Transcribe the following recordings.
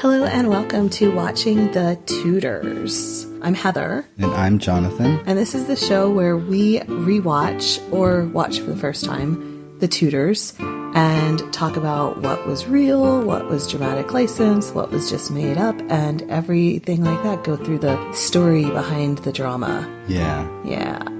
Hello and welcome to Watching the Tudors. I'm Heather. And I'm Jonathan. And this is the show where we rewatch or watch for the first time the Tudors and talk about what was real, what was dramatic license, what was just made up, and everything like that. Go through the story behind the drama. Yeah.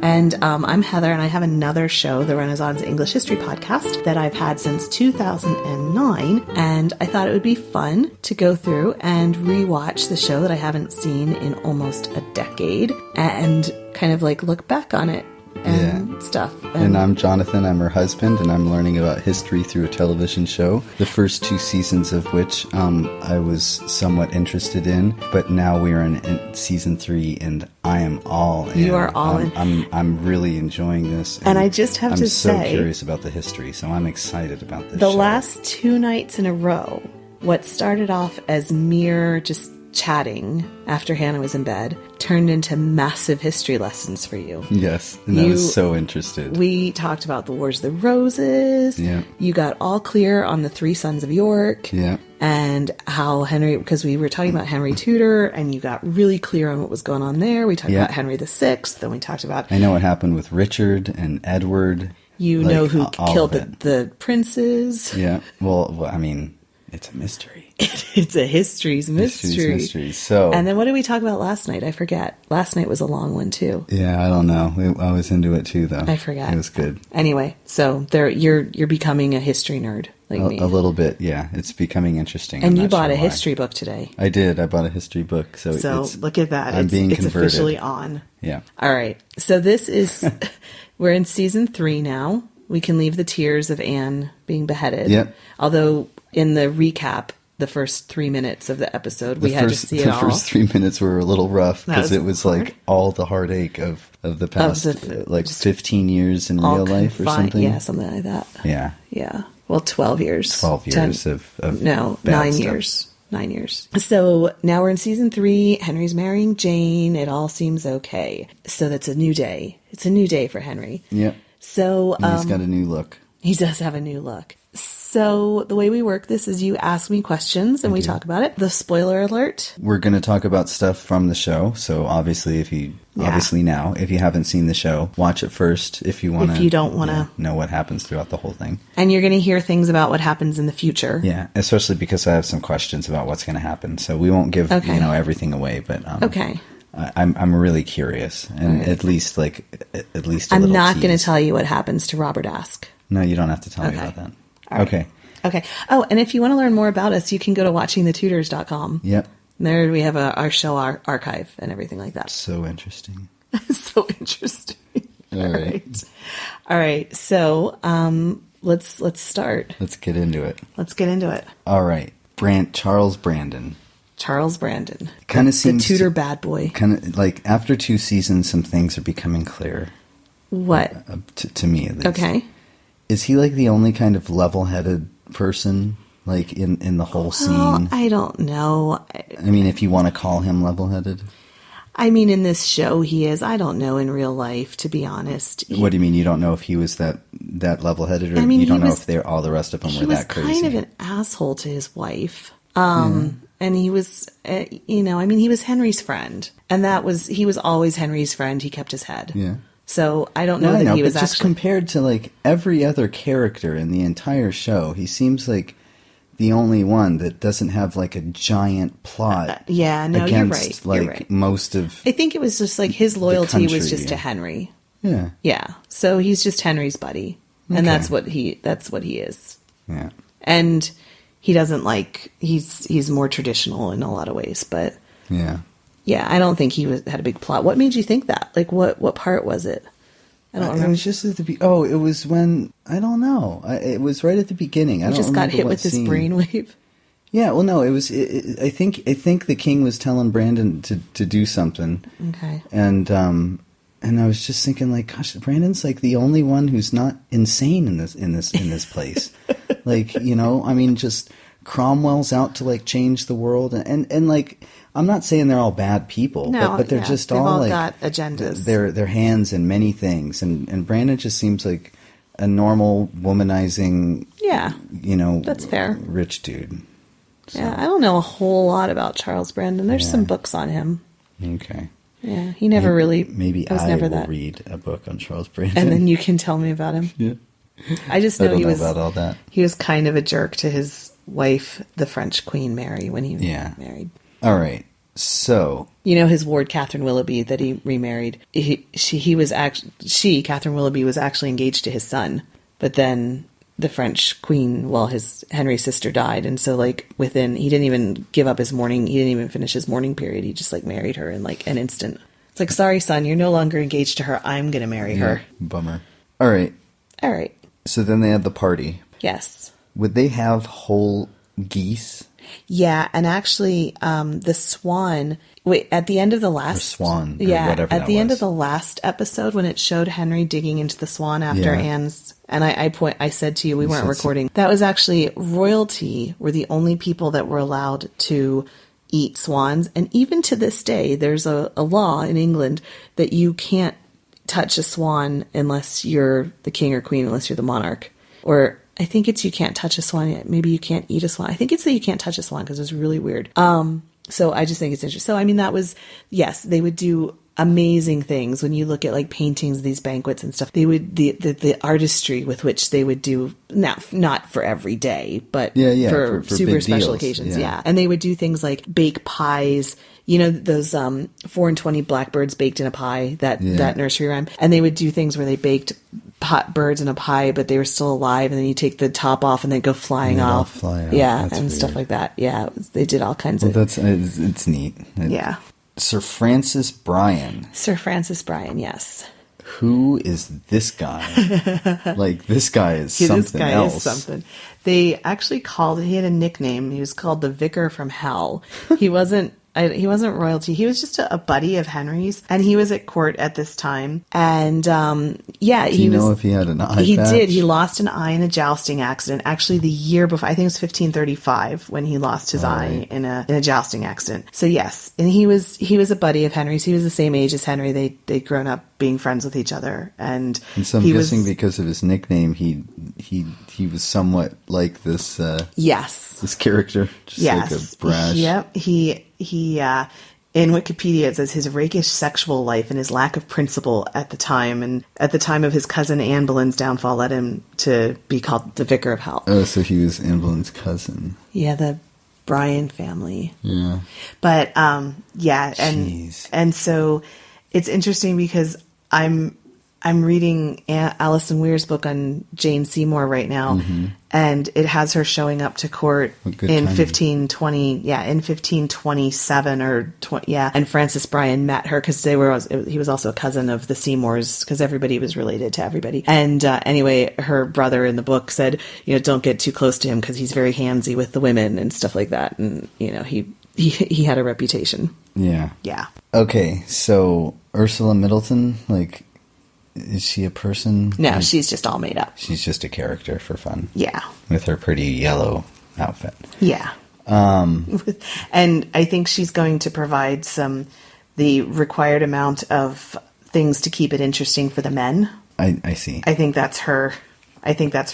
And I'm Heather, and I have another show, the Renaissance English History podcast, that I've had since 2009. And I thought it would be fun to go through and rewatch the show that I haven't seen in almost a decade and kind of like look back on it and stuff. And I'm Jonathan. I'm her husband, and I'm learning about history through a television show. The first 2 seasons of which I was somewhat interested in, but now we're in season 3, and I am all in. You are all in. I'm really enjoying this, and I just have to say, I'm so curious about the history, so I'm excited about this. The show. last 2 nights in a row, what started off as mere just chatting after Hannah was in bed turned into massive history lessons for you. Yes, and I was so interested. We talked about the Wars of the Roses. Yeah. You got all clear on the 3 sons of York. Yeah. And how Henry, because we were talking about Henry Tudor, and you got really clear on what was going on there. We talked about Henry VI, then we talked about... I know what happened with Richard and Edward. You know who killed the princes. Yeah, well, I mean, it's a mystery. It's a history's mystery. So, and then what did we talk about last night? I forget. Last night was a long one too. Yeah, I don't know. I was into it too, though. I forgot. It was good. Anyway, so you're becoming a history nerd like me. A little bit, yeah. It's becoming interesting. And you bought a history book today. I did. I bought a history book. So look at that. I'm being converted. It's officially on. Yeah. All right. So this is we're in season 3 now. We can leave the tears of Anne being beheaded. Yep. Although in the recap, the first 3 minutes of the episode, we had to see it all. The first 3 minutes were a little rough because it was like all the heartache of the past, 15 years in real life or something. Yeah, something like that. Yeah. Yeah. Well, 12 years. 12 years of no, 9 years. 9 years. So now we're in season 3. Henry's marrying Jane. It all seems okay. So that's a new day. It's a new day for Henry. Yep. So and he's got a new look. He does have a new look. So the way we work this is you ask me questions and we talk about it. The spoiler alert. We're going to talk about stuff from the show. So obviously now, if you haven't seen the show, watch it first if you want to. If you don't want to know what happens throughout the whole thing. And you're going to hear things about what happens in the future. Yeah, especially because I have some questions about what's going to happen. So we won't give everything away, but okay. I'm really curious, and at least a I'm not going to tell you what happens to Robert Ask. No, you don't have to tell me about that. Right. Okay. Oh, and if you want to learn more about us, you can go to watchingthetudors.com. Yep. There we have our show archive and everything like that. So interesting. So interesting. All right. So let's start. Let's get into it. All right. Charles Brandon. Kind of seems the Tudor bad boy. Kind of like after 2 seasons, some things are becoming clear. What? To me, at least. Okay. Is he like the only kind of level-headed person, like in the whole scene? I don't know. I mean, if you want to call him level-headed. I mean, in this show, he is. I don't know in real life, to be honest. What do you mean? You don't know if he was that level-headed, or you don't know if all the rest of them were that crazy? He was kind of an asshole to his wife. And he was, he was Henry's friend, and he was always Henry's friend. He kept his head. Yeah. So I don't know that he was but just compared to like every other character in the entire show, he seems like the only one that doesn't have like a giant plot. You're right. Like you're right. Most of. I think it was just like his loyalty was just to Henry. Yeah. Yeah. So he's just Henry's buddy, and that's what he is. Yeah. And he doesn't he's more traditional in a lot of ways, but yeah. Yeah, I don't think he had a big plot. What made you think that? Like, what part was it? I don't remember. It was just at the it was when, I don't know. It was right at the beginning. I just got hit with this brainwave. Yeah, well, no, it was. I think the king was telling Brandon to do something. Okay. And I was just thinking, like, gosh, Brandon's like the only one who's not insane in this place. Like, I mean, just Cromwell's out to like change the world, and like. I'm not saying they're all bad people, but they're just all like got agendas. Their hands in many things, and Brandon just seems like a normal womanizing, that's fair, rich dude. So. Yeah, I don't know a whole lot about Charles Brandon. There's some books on him. Okay. Yeah, he never Maybe was I never will that. read a book on Charles Brandon. And then you can tell me about him. Yeah. I just know I don't he know was about all that. He was kind of a jerk to his wife, the French Queen Mary, when he married. All right. So, you know, his ward Catherine Willoughby that he remarried. Catherine Willoughby was actually engaged to his son, but then the French Queen, Henry's sister died, and so he didn't even give up his mourning. He didn't even finish his mourning period. He just married her in an instant. It's like, sorry, son, you're no longer engaged to her. I'm gonna marry her. Bummer. All right. So then they had the party. Yes. Would they have whole geese? Yeah, and actually, the swan. Wait, at the end of the last swan, at the end of the last episode, when it showed Henry digging into the swan after Anne's, and I said to you, we weren't recording. That was actually royalty were the only people that were allowed to eat swans, and even to this day, there's a law in England that you can't touch a swan unless you're the king or queen, unless you're the monarch. Or I think it's you can't touch a swan. Maybe you can't eat a swan. I think it's that you can't touch a swan because it's really weird. So I just think it's interesting. So, I mean, that was, yes, they would do amazing things. When you look at paintings, these banquets and stuff, they would, the artistry with which they would do, not for every day, but for super special occasions. Yeah. And they would do things like bake pies, those 4 and 20 blackbirds baked in a pie, that nursery rhyme. And they would do things where they baked birds in a pie, but they were still alive, and then you take the top off and they go flying off. That's and weird. Stuff like that. Yeah, they did all kinds of. It's neat. Sir Francis Bryan. Sir Francis Bryan, yes. Who is this guy? This guy is something this guy else. Is something. They actually he had a nickname. He was called the Vicar from Hell. He wasn't royalty. He was just a buddy of Henry's, and he was at court at this time. And Do you know if he had an eye? He did. He lost an eye in a jousting accident. Actually, the year before, I think it was 1535 when he lost his eye in a jousting accident. So yes, and he was a buddy of Henry's. He was the same age as Henry. They'd grown up being friends with each other, and so I'm guessing because of his nickname, he was somewhat like this. This character, just like a brash. Yep. He in Wikipedia it says his rakish sexual life and his lack of principle at the time, and at the time of his cousin Anne Boleyn's downfall, led him to be called the Vicar of Hell. Oh, so he was Anne Boleyn's cousin. Yeah, the Bryan family. Yeah. But and so it's interesting because I'm reading Alison Weir's book on Jane Seymour right now, and it has her showing up to court in 1527 or and Francis Bryan met her because he was also a cousin of the Seymours, because everybody was related to everybody. And anyway, her brother in the book said, don't get too close to him because he's very handsy with the women and stuff like that, and he had a reputation. Yeah. Yeah. Okay, so Ursula Middleton, is she a person? No, she's just all made up. She's just a character for fun. Yeah. With her pretty yellow outfit. Yeah. And I think she's going to provide the required amount of things to keep it interesting for the men. I see. I think that's her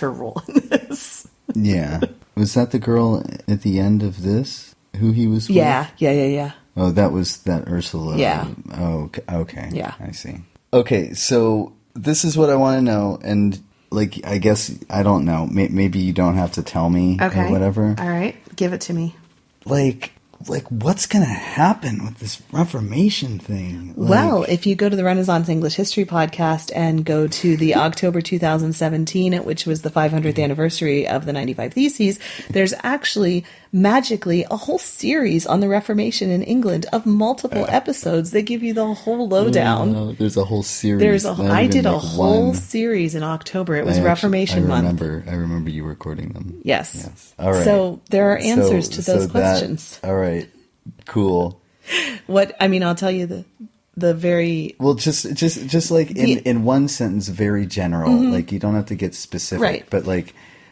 role in this. Yeah. Was that the girl at the end of this who he was with? Yeah. Oh, that was that Ursula. Yeah. Oh, okay. Yeah. I see. Okay, so this is what I want to know, and I guess I don't know. Maybe you don't have to tell me or whatever. All right, give it to me. What's going to happen with this Reformation thing? Well, if you go to the Renaissance English History podcast and go to the October 2017, which was the 500th anniversary of the 95 Theses, there's actually magically a whole series on the Reformation in England of multiple episodes that give you the whole lowdown. There's a whole series. I did a whole series in October. It was Reformation Month. I remember you recording them. Yes. All right. So there are answers to those questions. All right. Cool. I'll tell you the very well, just in one sentence, very general. You don't have to get specific, right?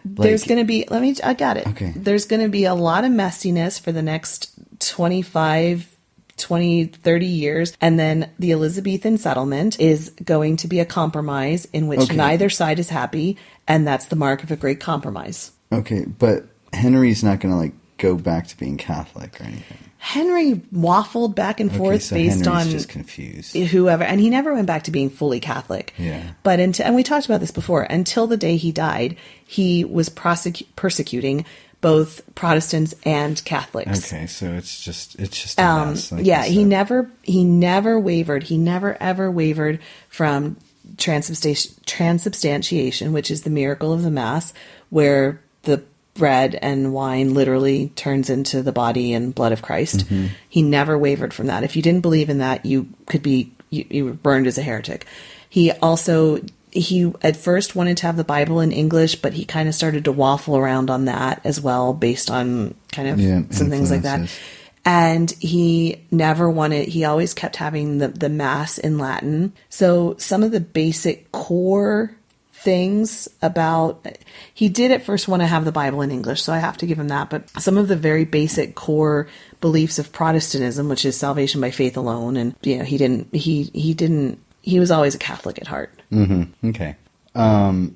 But there's going to be. I got it. Okay. There's going to be a lot of messiness for the next 25, 20, 30 years, and then the Elizabethan settlement is going to be a compromise in which neither side is happy, and that's the mark of a great compromise. Okay, but Henry's not going to go back to being Catholic or anything. Henry waffled back and forth so based Henry's on just confused. whoever, and he never went back to being fully Catholic. Yeah. But and we talked about this before. Until the day he died, he was persecuting both Protestants and Catholics. Okay, so it's just a mess. Like he never wavered. He never ever wavered from transubstantiation, which is the miracle of the Mass, where the bread and wine literally turns into the body and blood of Christ. Mm-hmm. He never wavered from that. If you didn't believe in that, you were burned as a heretic. He at first wanted to have the Bible in English, but he kind of started to waffle around on that as well, based on kind of some things like that. And he always kept having the Mass in Latin. So some of the basic core things he did at first want to have the Bible in English, so I have to give him that. But some of the very basic core beliefs of Protestantism, which is salvation by faith alone, and he was always a Catholic at heart. Mm-hmm. Okay. And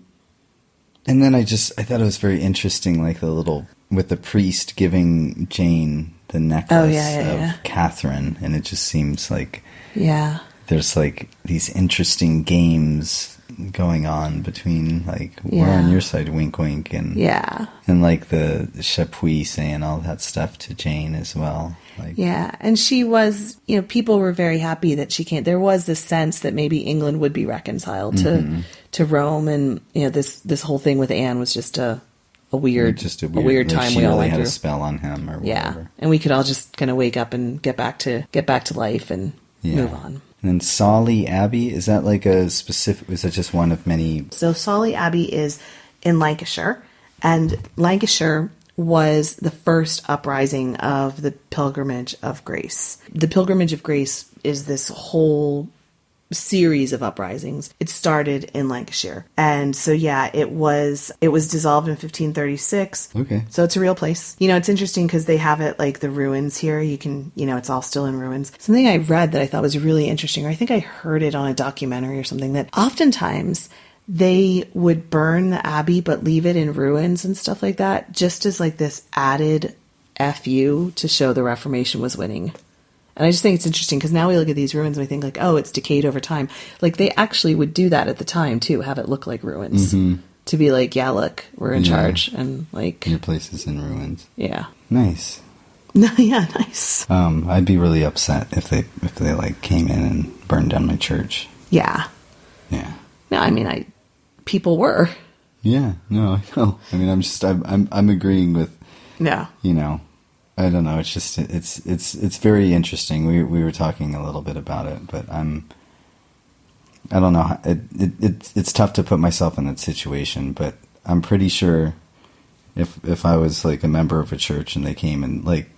then I thought it was very interesting, like with the priest giving Jane the necklace of Catherine, and it just seems like there's like these interesting games going on between we're on your side, wink wink, and like the Chapuis saying all that stuff to Jane as well. And she was, people were very happy that she came. There was this sense that maybe England would be reconciled to Rome, and this whole thing with Anne was just a weird time. She we all really went had through. A spell on him, or whatever. And we could all just kind of wake up and get back to life and move on. And then Sawley Abbey, is that like a specific? Is that just one of many? So Sawley Abbey is in Lancashire, and Lancashire was the first uprising of the Pilgrimage of Grace. The Pilgrimage of Grace is this whole series of uprisings. It started in Lancashire. And so it was dissolved in 1536. Okay. So it's a real place. It's interesting because they have it like the ruins here. You can, it's all still in ruins. Something I read that I thought was really interesting, or I think I heard it on a documentary or something, that oftentimes they would burn the abbey but leave it in ruins and stuff like that, just as like this added FU to show the Reformation was winning. And I just think it's interesting because now we look at these ruins and we think like, oh, it's decayed over time. Like they actually would do that at the time too, have it look like ruins. Mm-hmm. To be like, yeah, look, we're in charge, and like your place is in ruins. Yeah. Nice. Yeah, nice. I'd be really upset if they like came in and burned down my church. Yeah. Yeah. No, I mean people were. Yeah, no, I know. I mean I'm agreeing with I don't know. It's just it's very interesting. We were talking a little bit about it, but I don't know. It's tough to put myself in that situation, but I'm pretty sure if I was like a member of a church and they came and like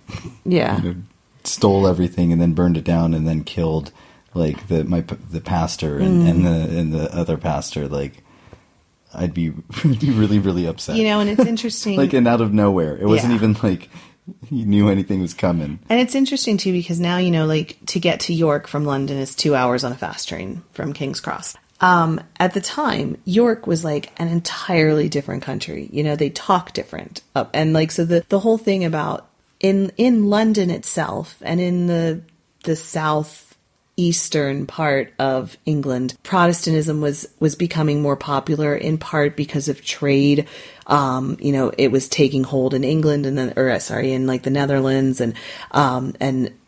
stole everything and then burned it down and then killed like the pastor and the other pastor, like I'd be really, really upset. And it's interesting. Like, and out of nowhere, it wasn't even like you knew anything was coming. And it's interesting too because now like to get to York from London is 2 hours on a fast train from King's Cross. At the time, York was like an entirely different country. They talk different, and like so the whole thing about in London itself and in the southeastern part of England, Protestantism was becoming more popular in part because of trade. It was taking hold in England in like the Netherlands and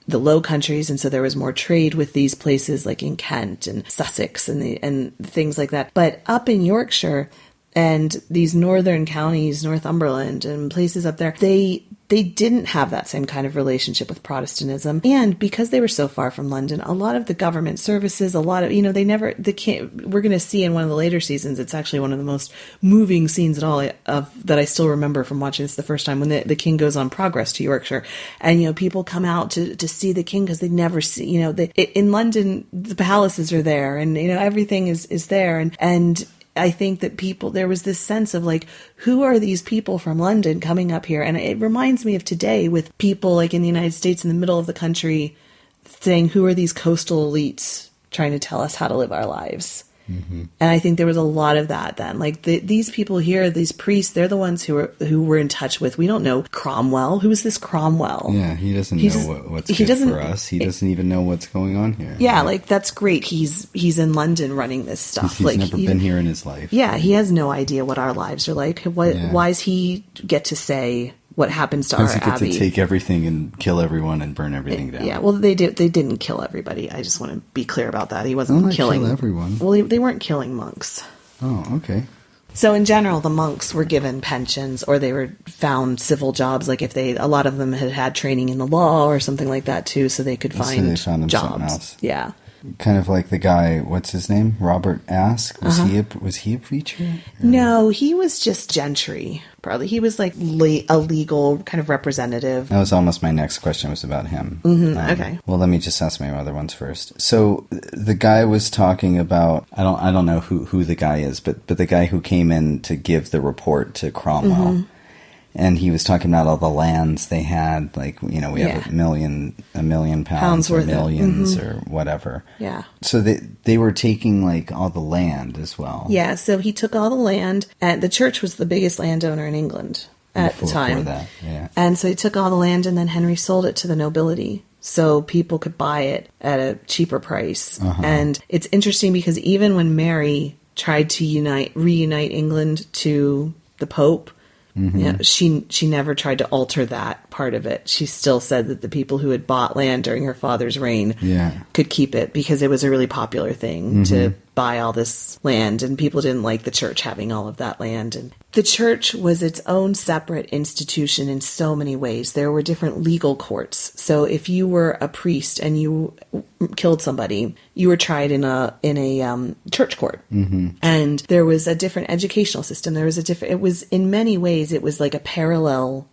the Low Countries, and so there was more trade with these places like in Kent and Sussex and things like that. But up in Yorkshire and these northern counties, Northumberland and places up there, they didn't have that same kind of relationship with Protestantism. And because they were so far from London, a lot of the government services, a lot of, we're going to see in one of the later seasons, it's actually one of the most moving scenes at all that I still remember from watching this the first time, when the king goes on progress to Yorkshire. And, people come out to see the king because they never see, in London, the palaces are there and, everything is there. And I think that there was this sense of like, who are these people from London coming up here? And it reminds me of today with people like in the United States in the middle of the country saying, who are these coastal elites trying to tell us how to live our lives? And I think there was a lot of that then. Like these people here, these priests, they're the ones who were in touch with. We don't know Cromwell. Who is this Cromwell? Yeah, he doesn't know what's good for us. He doesn't even know what's going on here. Yeah, like that's great. He's in London running this stuff. He's never been here in his life. Yeah, he has no idea what our lives are like. Why does he get to say what happens to our Abbey? Abbey? To take everything and kill everyone and burn everything down. Yeah, well, they didn't kill everybody. I just want to be clear about that. He wasn't killing kill everyone. Well, they weren't killing monks. Oh, okay. So in general, the monks were given pensions, or they were found civil jobs. Like a lot of them had training in the law or something like that too, so they could find they found them jobs. Something else. Yeah. Kind of like the guy, what's his name? Robert Ask? Was he a preacher? Or? No, he was just gentry. Probably he was like a legal kind of representative. That was almost my next question, was about him. Okay. Well, let me just ask my other ones first. So the guy was talking about, I don't know who the guy is, but the guy who came in to give the report to Cromwell. And he was talking about all the lands they had, like, we have £1 million pounds or millions or whatever. Yeah. So they were taking like all the land as well. Yeah, so he took all the land, and the church was the biggest landowner in England at the time. Before that, yeah. And so he took all the land, and then Henry sold it to the nobility, so people could buy it at a cheaper price. And it's interesting because even when Mary tried to reunite England to the Pope, she never tried to alter that part of it. She still said that the people who had bought land during her father's reign could keep it, because it was a really popular thing to buy all this land, and people didn't like the church having all of that land. And the church was its own separate institution in so many ways. There were different legal courts. So if you were a priest and you killed somebody, you were tried in a church court. And there was a different educational system. It was in many ways, it was like a parallel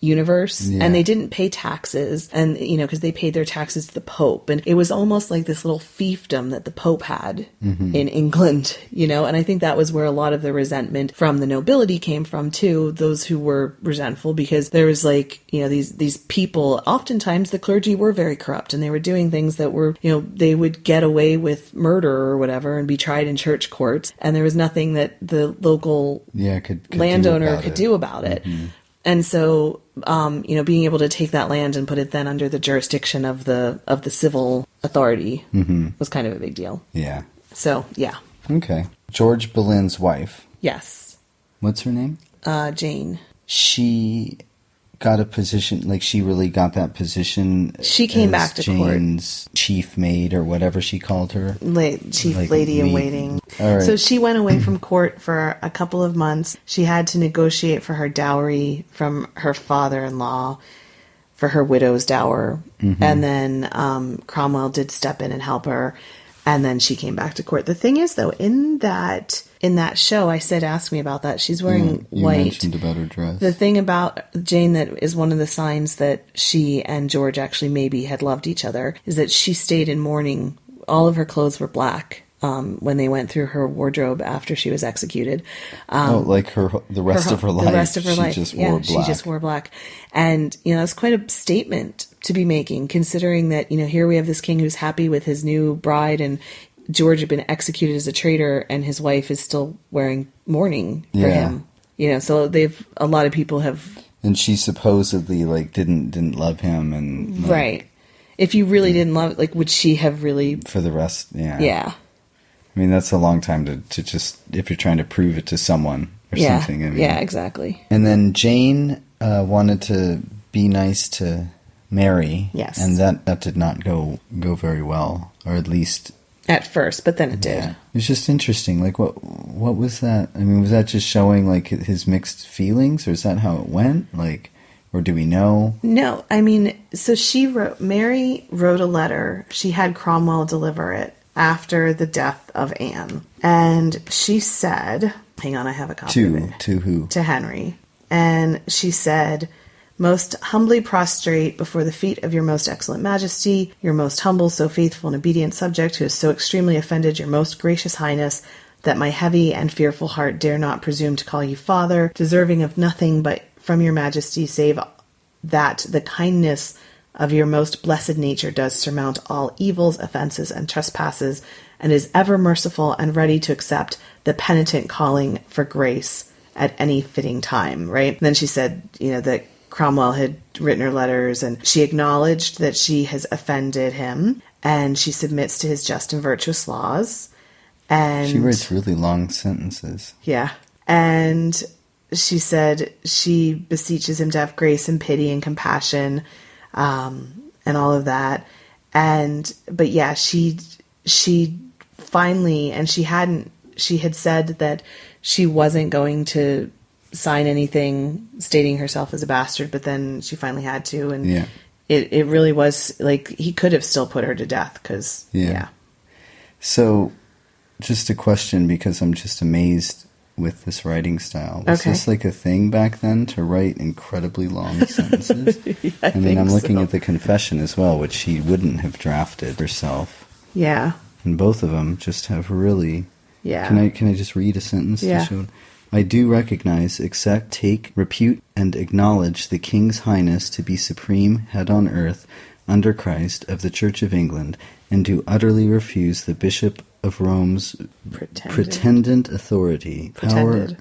universe, and they didn't pay taxes, and because they paid their taxes to the Pope, and it was almost like this little fiefdom that the Pope had in England, and I think that was where a lot of the resentment from the nobility came from too, those who were resentful, because there was these people, oftentimes the clergy were very corrupt, and they were doing things that were, they would get away with murder or whatever and be tried in church courts, and there was nothing that the local landowner could do about it. And so, being able to take that land and put it then under the jurisdiction of the civil authority was kind of a big deal. Yeah. So, yeah. Okay. George Boleyn's wife. Yes. What's her name? Jane. She got a position, like she really got that position. She came back to Jane's court. Chief maid or whatever she called her. Chief lady in waiting. All right. So she went away from court for a couple of months. She had to negotiate for her dowry from her father-in-law, for her widow's dower. And then Cromwell did step in and help her. And then she came back to court. The thing is, though, in that show, I said, ask me about that. She's wearing white. You mentioned about her dress. The thing about Jane that is one of the signs that she and George actually maybe had loved each other is that she stayed in mourning. All of her clothes were black when they went through her wardrobe after she was executed. Like the rest of her life. The rest of her life. Just wore black. She just wore black. And, it's quite a statement to be making, considering that, here we have this king who's happy with his new bride, and George had been executed as a traitor, and his wife is still wearing mourning for him. So a lot of people have. And she supposedly didn't love him, and right. If you really didn't love, would she have really for the rest? Yeah. Yeah. I mean, that's a long time to just, if you're trying to prove it to someone or something. I mean. Yeah, exactly. And then Jane wanted to be nice to Mary. Yes. And that did not go very well, or at least at first, but then it did. Yeah. It was just interesting. What was that? I mean, was that just showing his mixed feelings, or is that how it went? Or do we know? No, I mean, so Mary wrote a letter. She had Cromwell deliver it after the death of Anne. And she said, hang on, I have a copy of it. To who? To Henry. And she said, most humbly prostrate before the feet of your most excellent majesty, your most humble, so faithful and obedient subject, who has so extremely offended your most gracious highness, that my heavy and fearful heart dare not presume to call you father, deserving of nothing but from your majesty, save that the kindness of your most blessed nature does surmount all evils, offenses, and trespasses, and is ever merciful and ready to accept the penitent calling for grace at any fitting time, right? And then she said, that Cromwell had written her letters, and she acknowledged that she has offended him, and she submits to his just and virtuous laws. And she writes really long sentences. Yeah. And she said she beseeches him to have grace and pity and compassion, and all of that. But yeah, she finally, and she had said that she wasn't going to sign anything stating herself as a bastard, but then she finally had to. And it really was like, he could have still put her to death because, So just a question, because I'm just amazed with this writing style. Was this like a thing back then, to write incredibly long sentences? I mean, I'm looking at the confession as well, which she wouldn't have drafted herself. Yeah. And both of them just have really... Yeah. Can I just read a sentence to show? I do recognize, accept, take, repute, and acknowledge the King's Highness to be supreme head on earth under Christ of the Church of England, and do utterly refuse the Bishop of Rome's pretended authority, power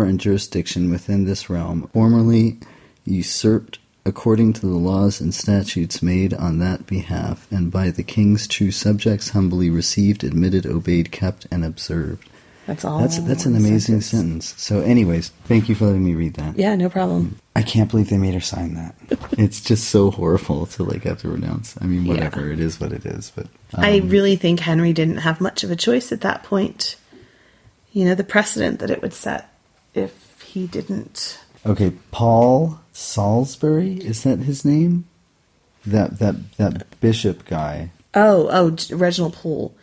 and jurisdiction within this realm, formerly usurped according to the laws and statutes made on that behalf, and by the king's true subjects humbly received, admitted, obeyed, kept, and observed. That's all. That's an amazing sentence. So anyways, thank you for letting me read that. Yeah, no problem. I can't believe they made her sign that. It's just so horrible to have to renounce. I mean, whatever, it is what it is. But I really think Henry didn't have much of a choice at that point. The precedent that it would set if he didn't. Okay, Paul Salisbury, is that his name? That bishop guy. Oh, Reginald Pole.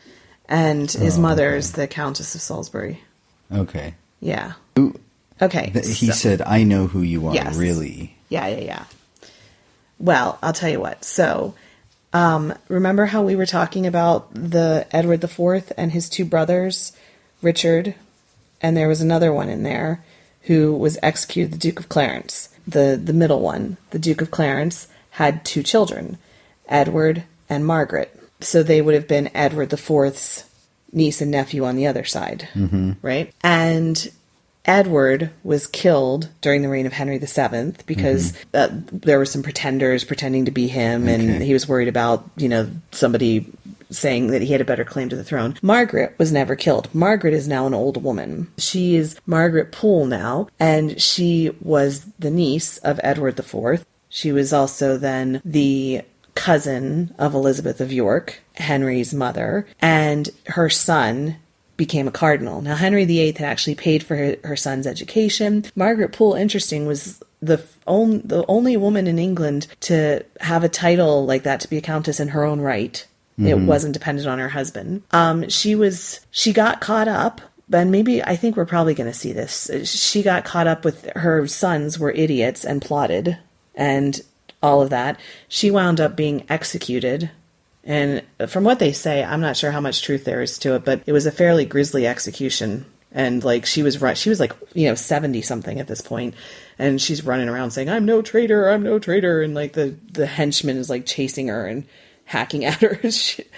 And his mother is the Countess of Salisbury. Okay. Yeah. Ooh, okay. He said, I know who you are, yes. really. Yeah. Well, I'll tell you what. So, remember how we were talking about the Edward IV and his two brothers, Richard, and there was another one in there who was executed, the Duke of Clarence. The middle one, the Duke of Clarence, had two children, Edward and Margaret. So they would have been Edward IV's niece and nephew on the other side, right? And Edward was killed during the reign of Henry VII because there were some pretenders pretending to be him, and he was worried about, somebody saying that he had a better claim to the throne. Margaret was never killed. Margaret is now an old woman. She is Margaret Pole now, and she was the niece of Edward IV. She was also then the cousin of Elizabeth of York, Henry's mother, and her son became a cardinal. Now, Henry VIII had actually paid for her son's education. Margaret Pole, interesting, was the only woman in England to have a title like that, to be a countess in her own right. It wasn't dependent on her husband. She got caught up, and maybe, I think we're probably going to see this. She got caught up with her sons were idiots and plotted, and all of that. She wound up being executed. And from what they say, I'm not sure how much truth there is to it, but it was a fairly grisly execution. And she was 70 something at this point, and she's running around saying, I'm no traitor. And the henchman is chasing her and hacking at her and shit.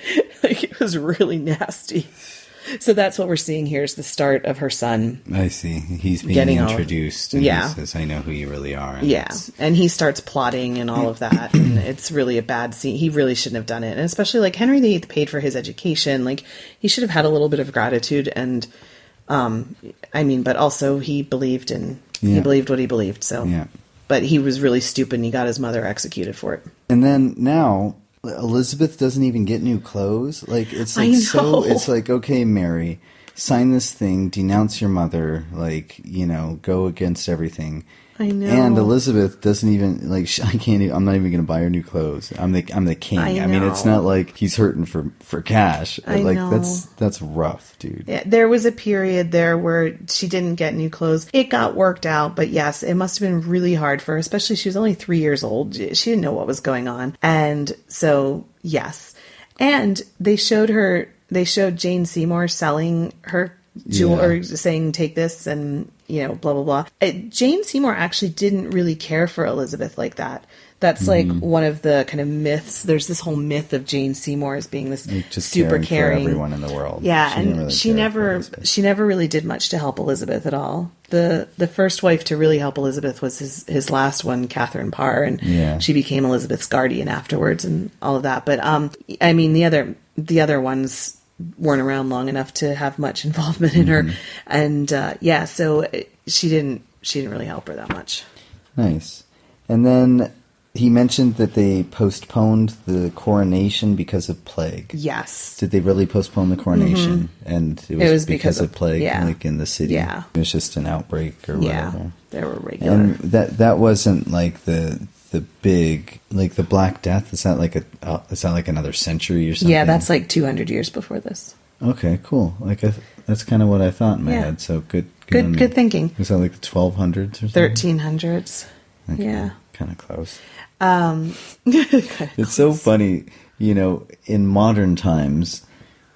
It was really nasty. So that's what we're seeing here, is the start of her son. I see. He's being introduced. And he says, I know who you really are. And and he starts plotting and all of that. And it's really a bad scene. He really shouldn't have done it. And especially Henry VIII paid for his education. He should have had a little bit of gratitude. And but also he believed he believed what he believed. So, but he was really stupid, and he got his mother executed for it. And then now Elizabeth doesn't even get new clothes. It's okay, Mary, sign this thing, denounce your mother, go against everything. I know. And Elizabeth doesn't even I'm not even going to buy her new clothes. I'm the king. I mean, it's not like he's hurting for cash. I know. That's rough, dude. Yeah, there was a period there where she didn't get new clothes. It got worked out, but yes, it must have been really hard for her, especially she was only 3 years old. She didn't know what was going on. And so, yes. And they showed Jane Seymour selling her jewel, or saying, take this, and blah blah blah. Jane Seymour actually didn't really care for Elizabeth like that. That's like one of the kind of myths. There's this whole myth of Jane Seymour as being this Like just super caring caring for everyone in the world. Yeah, She didn't really care for Elizabeth. she never really did much to help Elizabeth at all. The first wife to really help Elizabeth was his last one, Catherine Parr, and she became Elizabeth's guardian afterwards and all of that. But I mean the other ones weren't around long enough to have much involvement in her, and so she didn't really help her that much. Nice. And then he mentioned that they postponed the coronation because of plague. Yes. Did they really postpone the coronation? And it was because of plague, like in the city. Yeah. It was just an outbreak or whatever. They were regular. And that wasn't like the big, like the Black Death. Is that like another century or something? Yeah, that's like 200 years before this. Okay, cool. Like that's kind of what I thought in my head. So good thinking. Was that like the 1200s or something? 1300s. Okay, yeah. Kind of close. It's so funny, in modern times,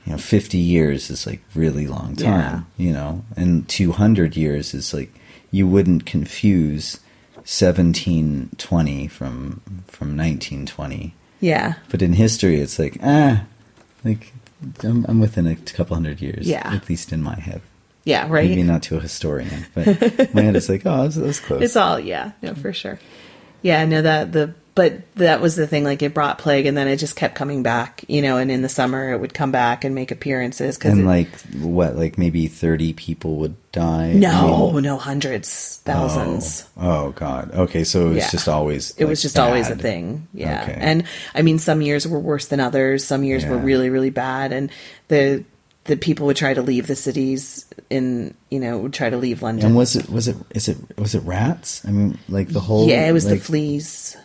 50 years is like really long time, and 200 years is like, you wouldn't confuse 1720 from 1920. Yeah. But in history, it's like, I'm within a couple hundred years, at least in my head. Yeah, right. Maybe not to a historian, but my head is like, oh, that's close. It's all, for sure. Yeah, no, but that was the thing, like it brought plague and then it just kept coming back, and in the summer it would come back and make appearances. Like maybe 30 people would die? No, hundreds, thousands. Oh God. Okay, so it was just always It was just always a thing, yeah. Okay. And I mean, some years were worse than others, some years were really, really bad, and the people would try to leave the cities would try to leave London. And was it rats? I mean, like the whole... Yeah, it was the fleas.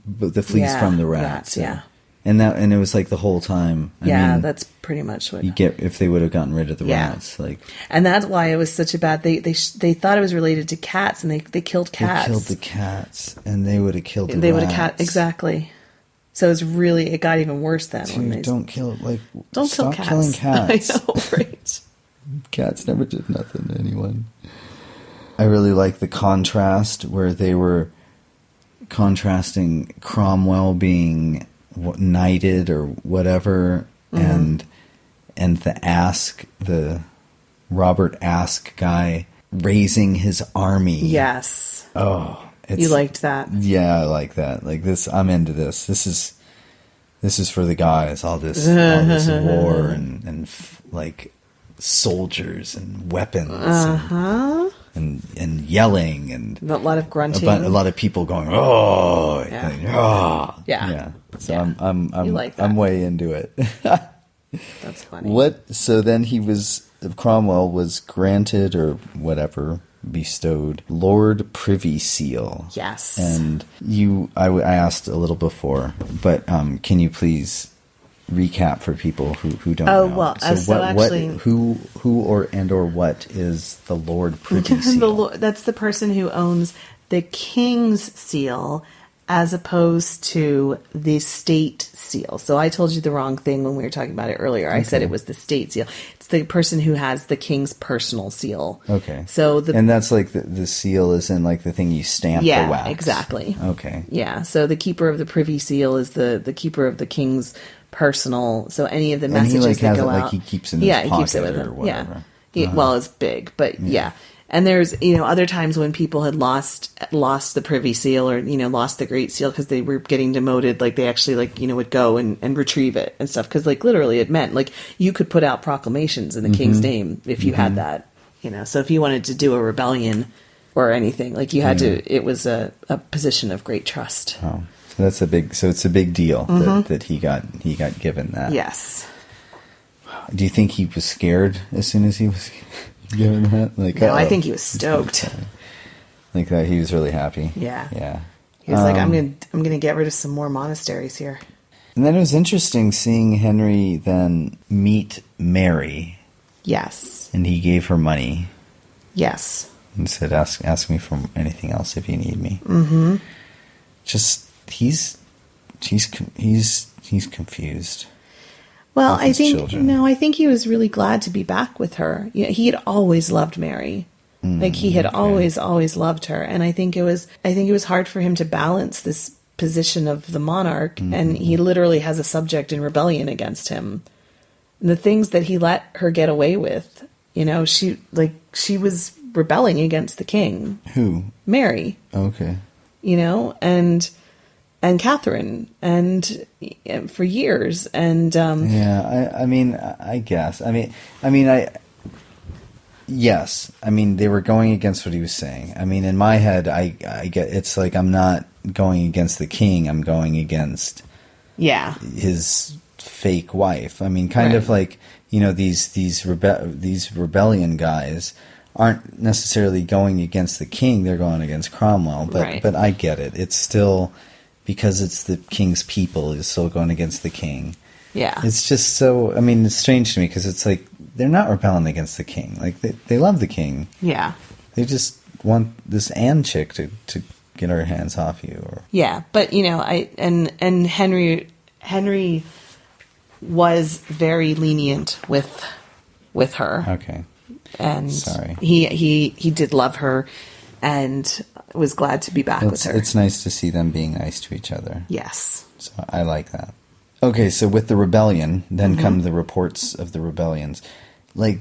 But the fleas from the rats. Yeah. And it was like the whole time. I mean, that's pretty much what... You get, if they would have gotten rid of the rats, like... And that's why it was such a bad... They thought it was related to cats, and they killed cats. They killed the cats, and they would have killed the rats. They would have exactly. So it got even worse then. Dude, don't kill stop cats. Killing cats. I know, right? Cats never did nothing to anyone. I really like the contrast where they were contrasting Cromwell being knighted or whatever, and the Robert Aske guy raising his army. Yes. Oh. You liked that? Yeah, I like that. Like this, I'm into this. This is for the guys. All this war and like soldiers and weapons and yelling and a lot of grunting. A lot of people going, oh, yeah. So yeah. I'm like that. I'm way into it. That's funny. So then Cromwell was granted or whatever, bestowed Lord Privy Seal. Yes. And I asked a little before, but can you please recap for people who don't know? Oh, well, what is the Lord Privy Seal? That's the person who owns the King's Seal as opposed to the State Seal. So I told you the wrong thing when we were talking about it earlier. I said it was the State Seal. It's the person who has the King's personal seal. Okay. So and that's like the seal is in like the thing you stamp the wax. Yeah, exactly. Okay. Yeah. So the keeper of the Privy Seal is the keeper of the King's personal. So any of the messages that go out, like he keeps in his pocket, he keeps it with or him. whatever. Yeah. Well, it's big, but yeah. And there's, other times when people had lost the Privy Seal or, lost the Great Seal because they were getting demoted, like they actually would go and retrieve it and stuff. Because literally it meant you could put out proclamations in the King's name if you had that, So if you wanted to do a rebellion or anything, you had to, it was a position of great trust. Oh, so it's a big deal that he got given that. Yes. Do you think he was scared as soon as he was given that? No, I think he was stoked. Like that, he was really happy. Yeah. Yeah. He was I'm gonna get rid of some more monasteries here. And then it was interesting seeing Henry then meet Mary. Yes. And he gave her money. Yes. And said, "Ask me for anything else if you need me." Mm-hmm. Just he's confused. Well, I think he was really glad to be back with her. He had always loved Mary. He had always loved her. And I think it was hard for him to balance this position of the monarch, and he literally has a subject in rebellion against him. And the things that he let her get away with, you know, she was rebelling against the king. Who? Mary. Okay. You know, and Catherine, and for years, and I mean, I guess, yes, I mean, they were going against what he was saying. I mean, in my head, I get, it's like, I'm not going against the king, I'm going against his fake wife. I mean, kind of like, you know, these rebellion guys aren't necessarily going against the king, they're going against Cromwell, but I get it. It's still, because it's the king's people, is still going against the king. Yeah. It's just so, I mean, it's strange to me, because it's like, they're not rebelling against the king. Like, they love the king. Yeah. They just want this Anne chick to get her hands off you. Or... Yeah, but, you know, and Henry was very lenient with her. Okay. And sorry. He did love her and was glad to be back with her. It's nice to see them being nice to each other. Yes. So I like that. Okay, so with the rebellion, then come the reports of the rebellions. Like,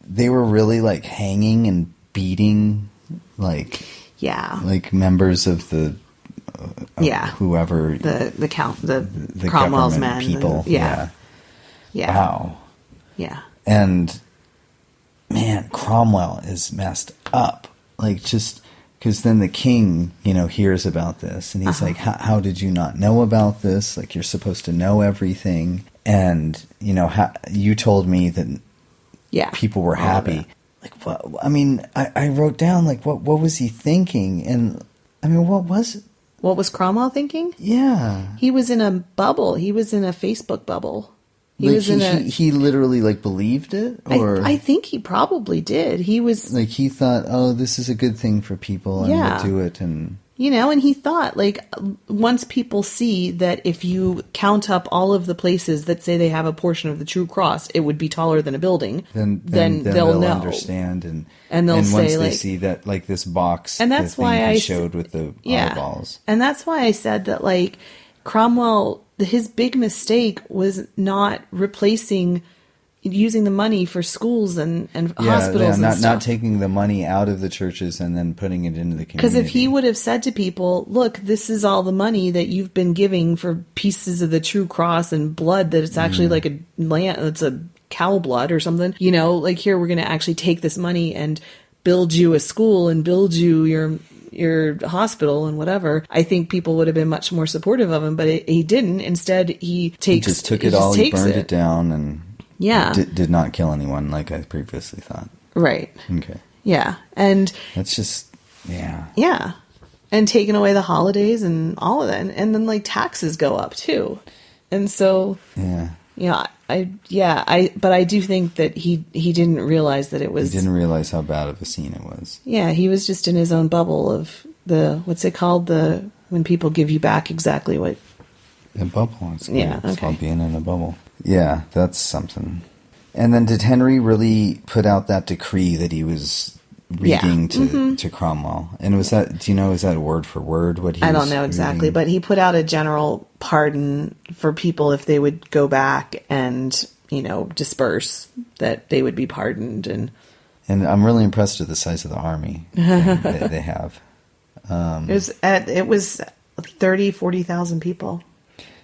they were really, like, hanging and beating, like... Yeah. Like, members of the... whoever... The Cromwell's men. People. Yeah. Wow. Yeah. And, man, Cromwell is messed up. Like, just... Because then the king, you know, hears about this, and he's like, how did you not know about this? Like, you're supposed to know everything. And, you know, you told me that people were happy. Like, what? I mean, I wrote down, like, what was he thinking? And, I mean, what was it? What was Cromwell thinking? Yeah. He was in a bubble. He was in a Facebook bubble. He literally, like, believed it? Or I think he probably did. He was... Like, he thought, oh, this is a good thing for people, and we'll do it, and... You know, and he thought, like, once people see that if you count up all of the places that say they have a portion of the true cross, it would be taller than a building, then they'll know. Understand, and they'll and say, once they like... see that, like, this box, and that's the why thing I he showed with the eyeballs. And that's why I said that, like, Cromwell... His big mistake was not using the money for schools and hospitals and stuff. Not taking the money out of the churches and then putting it into the community. Because if he would have said to people, look, this is all the money that you've been giving for pieces of the true cross and blood, that it's actually like it's a cow blood or something, you know, like, here, we're going to actually take this money and build you a school and build you your hospital and whatever, I think people would have been much more supportive of him, but he didn't. Instead, he just took it all, he burned it down, and did not kill anyone like I previously thought. Right. Okay. Yeah. And that's just, yeah. And taking away the holidays and all of that. And then, like, taxes go up too. And so, but I do think that he didn't realize that it was... He didn't realize how bad of a scene it was. Yeah, he was just in his own bubble of what's it called? When people give you back exactly what... A bubble. It's called being in a bubble. Yeah, that's something. And then did Henry really put out that decree that he was reading to Cromwell? And was that, do you know, is that word for word what he I don't know exactly, reading? But he put out a general pardon for people if they would go back and, you know, disperse, that they would be pardoned. And I'm really impressed with the size of the army they have. It was 40,000 people.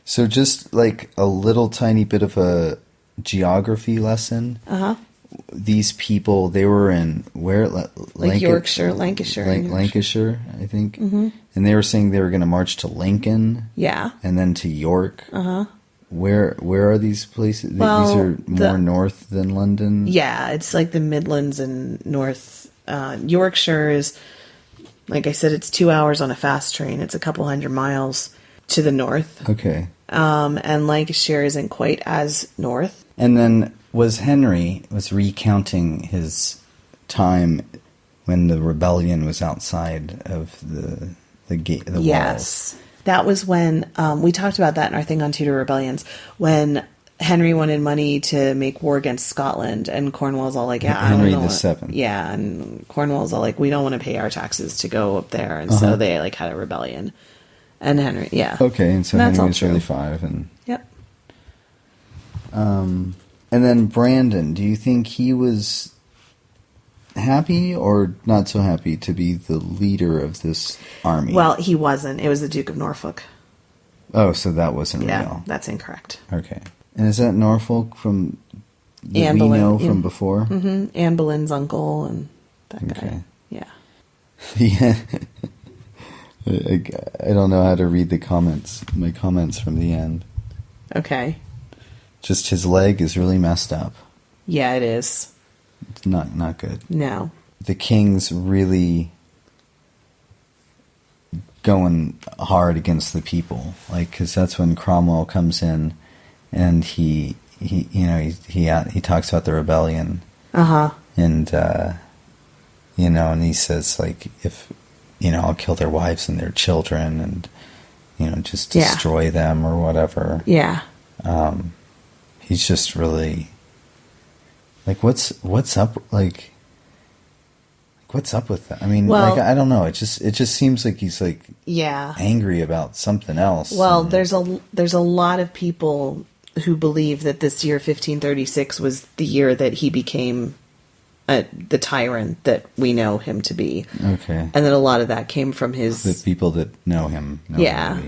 So just like a little tiny bit of a geography lesson. These people, they were in where? Yorkshire, Lancashire. Lancashire, I think. And they were saying they were going to march to Lincoln. Yeah. And then to York. Where are these places? Well, these are more north than London? Yeah, it's like the Midlands and North. Yorkshire is, like I said, it's 2 hours on a fast train. It's a couple 100 miles to the north. Okay. And Lancashire isn't quite as north. And then Henry was recounting his time when the rebellion was outside of the gate, the yes. walls. That was when, we talked about that in our thing on Tudor rebellions, when Henry wanted money to make war against Scotland, and Cornwall's all like, Henry the Seventh. Yeah, and Cornwall's all like, we don't want to pay our taxes to go up there, and so they like had a rebellion. And Henry, yeah. Okay, and so And that's Henry all was true. 35, and Yep. and then Brandon. Do you think he was happy or not so happy to be the leader of this army? Well, he wasn't. It was the Duke of Norfolk. Oh, so that wasn't Yeah, real. that's incorrect. Okay, and is that Norfolk from that Anne we Boleyn, know from before? Mm-hmm. Anne Boleyn's uncle and that guy. Okay. Yeah. Yeah. I don't know how to read the comments. My comments from the end. Okay. Just his leg is really messed up. Yeah, it is. It's not good. No. The king's really going hard against the people, like, because that's when Cromwell comes in, and he talks about the rebellion, and and he says, like, if I'll kill their wives and their children, and just destroy them or whatever. Yeah. He's just really like, what's up, like. What's up with that? I mean, well, I don't know. It just seems like he's like angry about something else. Well, there's a lot of people who believe that this year 1536 was the year that he became the tyrant that we know him to be. Okay, and that a lot of that came from his the people that know him. Yeah.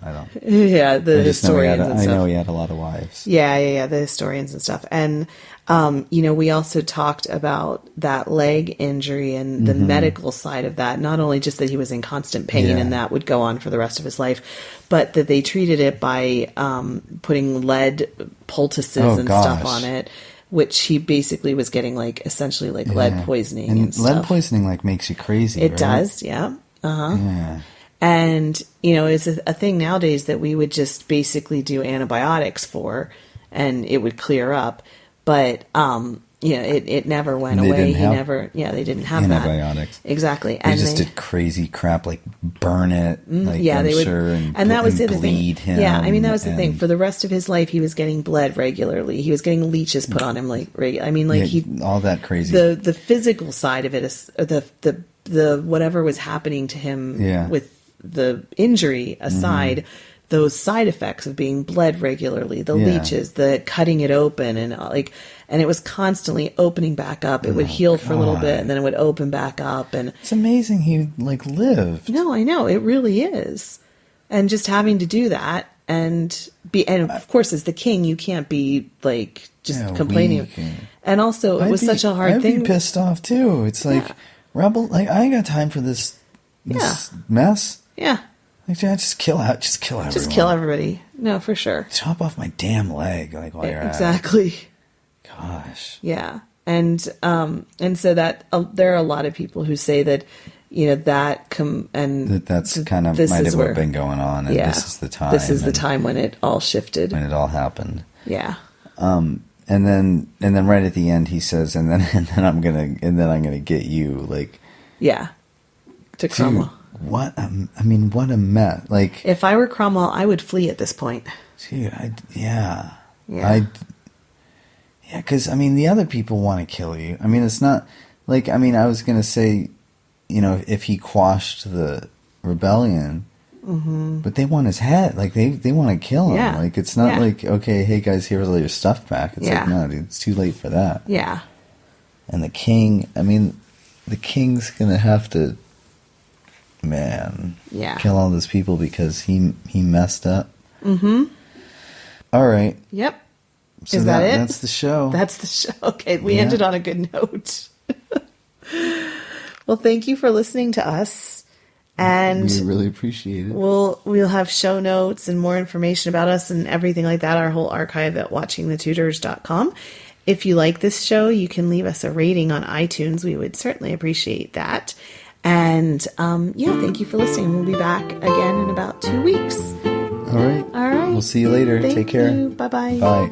I don't. Yeah, the historians and stuff. I know he had a lot of wives. Yeah, the historians and stuff. And, we also talked about that leg injury and the medical side of that. Not only just that he was in constant pain and that would go on for the rest of his life, but that they treated it by putting lead poultices and stuff on it, which he basically was getting, like, essentially, like, lead poisoning and stuff. Lead poisoning, like, makes you crazy, It right? does, yeah. Yeah. And, it's a thing nowadays that we would just basically do antibiotics for, and it would clear up. But, it never went away. They didn't have antibiotics. That. Exactly. They just did crazy crap, like burn it, like, and that was the other bleed thing. him. Yeah, I mean, that was the thing. For the rest of his life, he was getting bled regularly. He was getting leeches put on him, all that crazy. The physical side of it is the whatever was happening to him with the injury aside, those side effects of being bled regularly, the leeches, the cutting it open, and it was constantly opening back up. It would heal for a little bit, and then it would open back up. And it's amazing he lived. No, I know, it really is. And just having to do that and of course, as the king, you can't be like just complaining. And also, it was such a hard thing. I'd be pissed off too. It's like rebel. Like, I ain't got time for this mess. Yeah. Like, just kill everyone. Just kill everybody. No, for sure. Chop off my damn leg, like, while you're at it. Exactly. Gosh. Yeah, and so that there are a lot of people who say that that's kind of might have been going on, and this is the time. This is the time when it all shifted. When it all happened. Yeah. And then right at the end he says, and then I'm gonna get you, like. Yeah. To Cromwell. What a mess. Like, if I were Cromwell, I would flee at this point. Dude, because, the other people want to kill you. It's not, like, I was going to say, if he quashed the rebellion, but they want his head. Like, they want to kill him. Yeah. Like, it's not like, okay, hey, guys, here's all your stuff back. It's like, no, dude, it's too late for that. Yeah. And the king, the king's going to have to, kill all those people because he messed up. All right. Yep. So is that it? That's the show. That's the show. Okay, we ended on a good note. Well, thank you for listening to us, and we really appreciate it. We'll have show notes and more information about us and everything like that. Our whole archive at watchingthetudors.com. If you like this show, you can leave us a rating on iTunes. We would certainly appreciate that. And, thank you for listening. We'll be back again in about 2 weeks. All right. All right. We'll see you later. Thank Take care. you. Bye-bye. Bye.